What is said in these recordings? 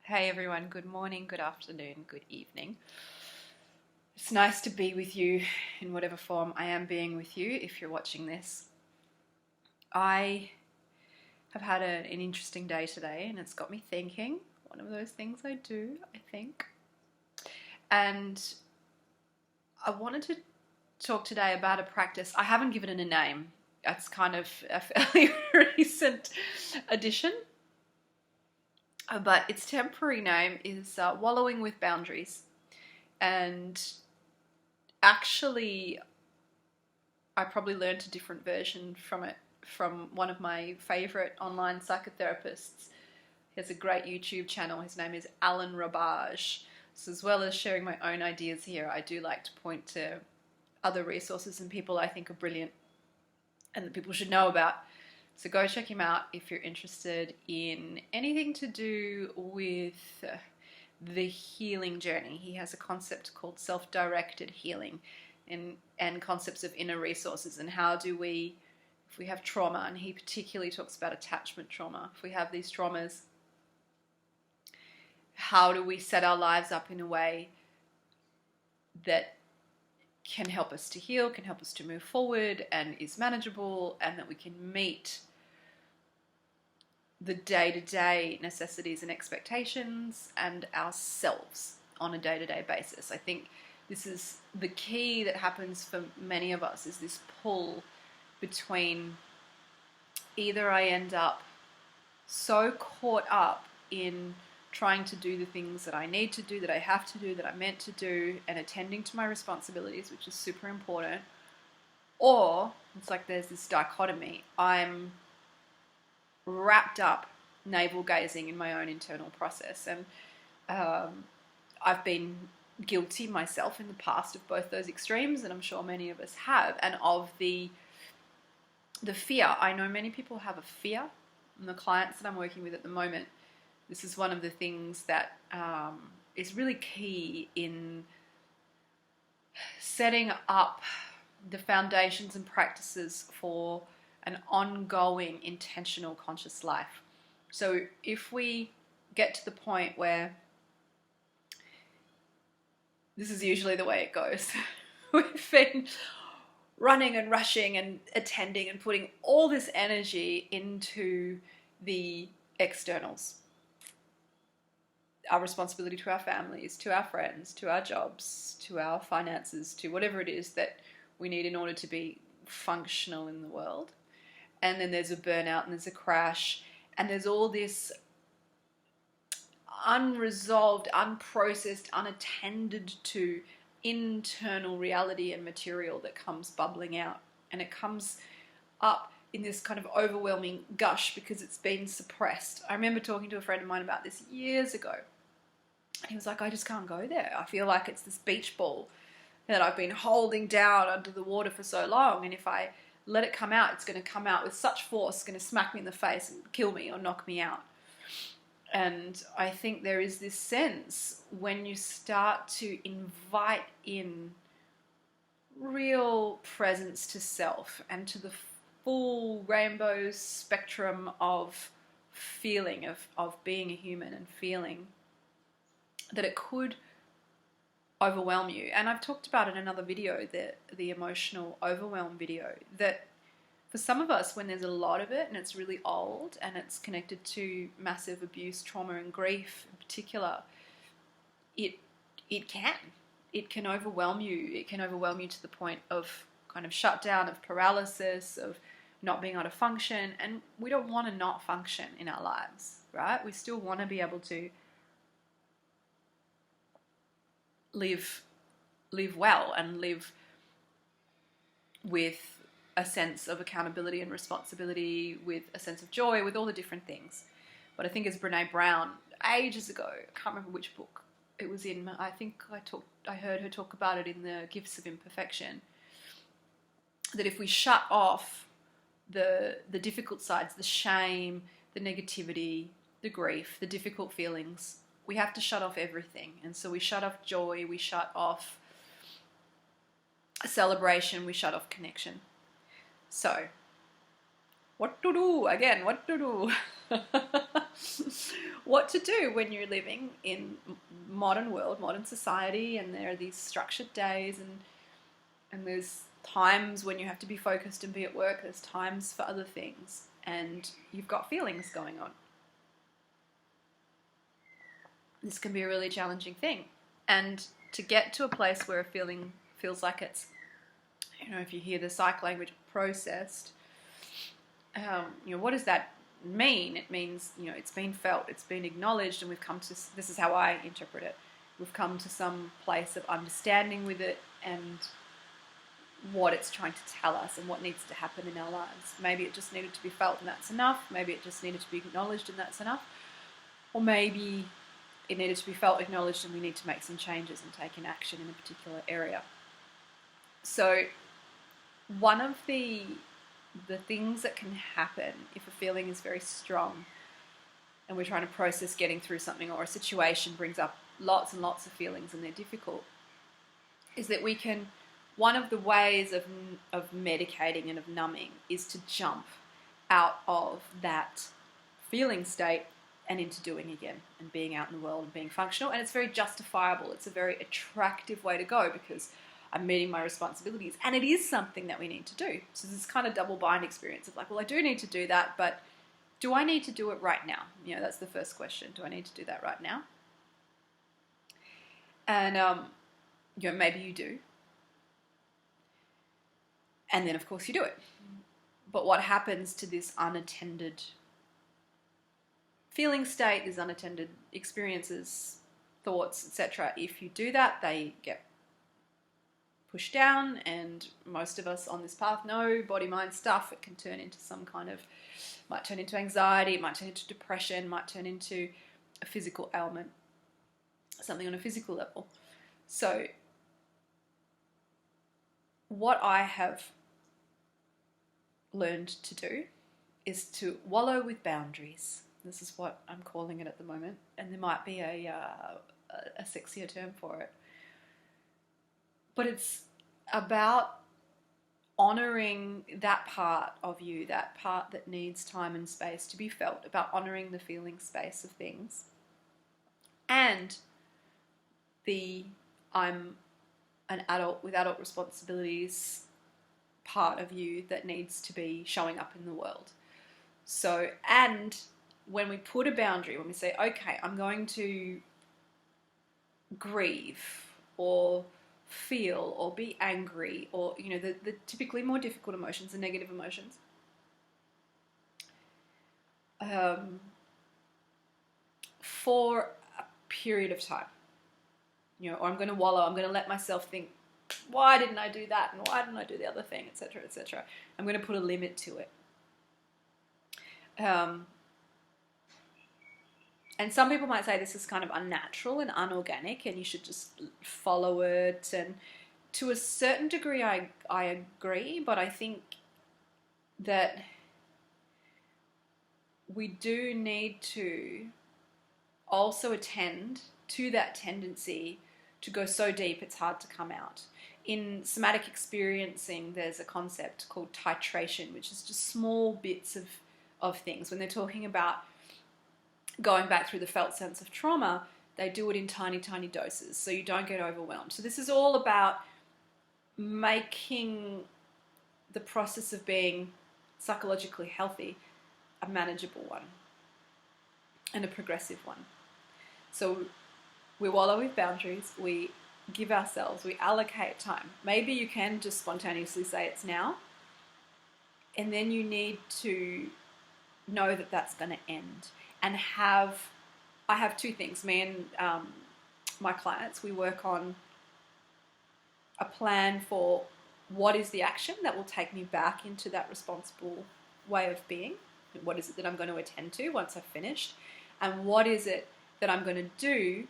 Hey everyone, good morning, good afternoon, good evening. It's nice to be with you in whatever form I am being with you if you're watching this. I have had an interesting day today and it's got me thinking. One of those things I do, I think. And I wanted to talk today about a practice. I haven't given it a name. It's kind of a fairly recent addition. But its temporary name is Wallowing with Boundaries. And actually, I probably learned a different version from it from one of my favorite online psychotherapists. He has a great YouTube channel. His name is Alan Rabage. So as well as sharing my own ideas here, I do like to point to other resources and people I think are brilliant and that people should know about. So go check him out if you're interested in anything to do with the healing journey. He has a concept called self-directed healing and concepts of inner resources and how do we, if we have trauma, and he particularly talks about attachment trauma, if we have these traumas, how do we set our lives up in a way that can help us to heal, can help us to move forward and is manageable, and that we can meet the day-to-day necessities and expectations and ourselves on a day-to-day basis. I think this is the key that happens for many of us, is this pull between either I end up so caught up in trying to do the things that I need to do, that I have to do, that I'm meant to do, and attending to my responsibilities, which is super important, or it's like there's this dichotomy. I'm wrapped up navel gazing in my own internal process, and I've been guilty myself in the past of both those extremes, and I'm sure many of us have, and of the fear. I know many people have a fear, and the clients that I'm working with at the moment, this is one of the things that is really key in setting up the foundations and practices for an ongoing, intentional, conscious life. So if we get to the point where, this is usually the way it goes, we've been running and rushing and attending and putting all this energy into the externals, our responsibility to our families, to our friends, to our jobs, to our finances, to whatever it is that we need in order to be functional in the world. And then there's a burnout and there's a crash and there's all this unresolved, unprocessed, unattended to internal reality and material that comes bubbling out. And it comes up in this kind of overwhelming gush because it's been suppressed. I remember talking to a friend of mine about this years ago. He was like, I just can't go there. I feel like it's this beach ball that I've been holding down under the water for so long. And if I let it come out, it's going to come out with such force, it's going to smack me in the face and kill me or knock me out. And I think there is this sense when you start to invite in real presence to self and to the full rainbow spectrum of feeling, of being a human and feeling, that it could overwhelm you. And I've talked about in another video, the emotional overwhelm video, that for some of us, when there's a lot of it and it's really old and it's connected to massive abuse, trauma and grief in particular, it can overwhelm you. It can overwhelm you to the point of kind of shutdown, of paralysis, of not being able to function. And we don't want to not function in our lives, right? We still want to be able to live well and live with a sense of accountability and responsibility, with a sense of joy, with all the different things. But I think as Brene Brown, ages ago, I can't remember which book it was in, I think I heard her talk about it in the Gifts of Imperfection, that if we shut off the difficult sides, the shame, the negativity, the grief, the difficult feelings, we have to shut off everything. And so we shut off joy, we shut off celebration, we shut off connection. So what to do again, what to do. What to do when you're living in modern world, modern society, and there are these structured days, and there's times when you have to be focused and be at work, there's times for other things, and you've got feelings going on. This can be a really challenging thing. And to get to a place where a feeling feels like it's, if you hear the psych language, processed, what does that mean? It means, it's been felt, it's been acknowledged, and we've come to, this is how I interpret it, we've come to some place of understanding with it and what it's trying to tell us and what needs to happen in our lives. Maybe it just needed to be felt and that's enough. Maybe it just needed to be acknowledged and that's enough. Or maybe it needed to be felt, acknowledged, and we need to make some changes and take an action in a particular area. So one of the things that can happen if a feeling is very strong and we're trying to process getting through something, or a situation brings up lots and lots of feelings and they're difficult, is that we can, one of the ways of medicating and of numbing is to jump out of that feeling state and into doing again and being out in the world and being functional. And it's very justifiable. It's a very attractive way to go because I'm meeting my responsibilities, and it is something that we need to do. So this kind of double bind experience of like, well, I do need to do that, but do I need to do it right now? That's the first question. Do I need to do that right now? And maybe you do. And then, of course, you do it. But what happens to this unattended feeling state, these unattended experiences, thoughts, etc., if you do that, they get pushed down, and most of us on this path know body-mind stuff. It can turn into some kind of, might turn into anxiety, it might turn into depression, might turn into a physical ailment, something on a physical level. So what I have learned to do is to wallow with boundaries. This is what I'm calling it at the moment, and there might be a sexier term for it. But it's about honouring that part of you, that part that needs time and space to be felt, about honouring the feeling space of things, and the I'm an adult with adult responsibilities part of you that needs to be showing up in the world. So, and when we put a boundary, when we say, okay, I'm going to grieve or feel or be angry, or the typically more difficult emotions, the negative emotions, for a period of time, or I'm going to wallow, I'm going to let myself think, why didn't I do that, and why didn't I do the other thing, etc., etc. I'm going to put a limit to it. And some people might say this is kind of unnatural and unorganic and you should just follow it. And to a certain degree, I agree, but I think that we do need to also attend to that tendency to go so deep it's hard to come out. In somatic experiencing, there's a concept called titration, which is just small bits of things. When they're talking about going back through the felt sense of trauma, they do it in tiny, tiny doses so you don't get overwhelmed. So this is all about making the process of being psychologically healthy a manageable one and a progressive one. So we wallow with boundaries, we give ourselves, we allocate time. Maybe you can just spontaneously say it's now, and then you need to know that that's going to end. And I have two things. Me and my clients, we work on a plan for what is the action that will take me back into that responsible way of being. What is it that I'm going to attend to once I've finished? And what is it that I'm going to do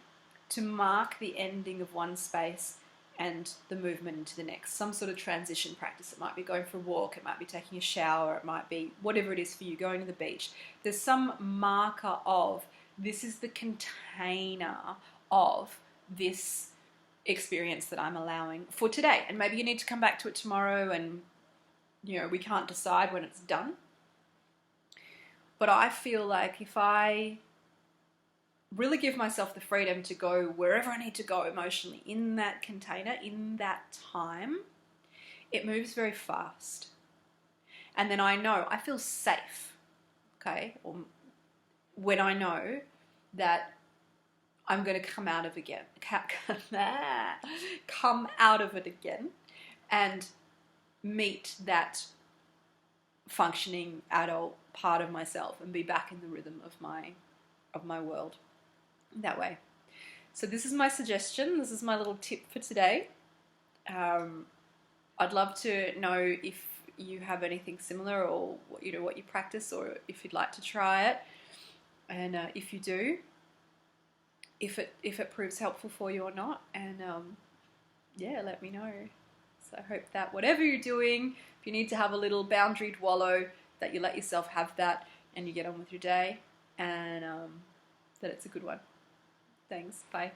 to mark the ending of one space and the movement into the next? Some sort of transition practice. It might be going for a walk, it might be taking a shower, it might be whatever it is for you, going to the beach. There's some marker of this is the container of this experience that I'm allowing for today. And maybe you need to come back to it tomorrow and we can't decide when it's done. But I feel like if I really give myself the freedom to go wherever I need to go emotionally in that container, in that time, it moves very fast. And then I feel safe, okay? Or when I know that I'm going to come out of it again and meet that functioning adult part of myself and be back in the rhythm of my world that way. So this is my suggestion. This is my little tip for today. I'd love to know if you have anything similar, or what you practice, or if you'd like to try it. And if you do, if it proves helpful for you or not, and let me know. So I hope that whatever you're doing, if you need to have a little boundaried wallow, that you let yourself have that and you get on with your day, and that it's a good one. Thanks. Bye.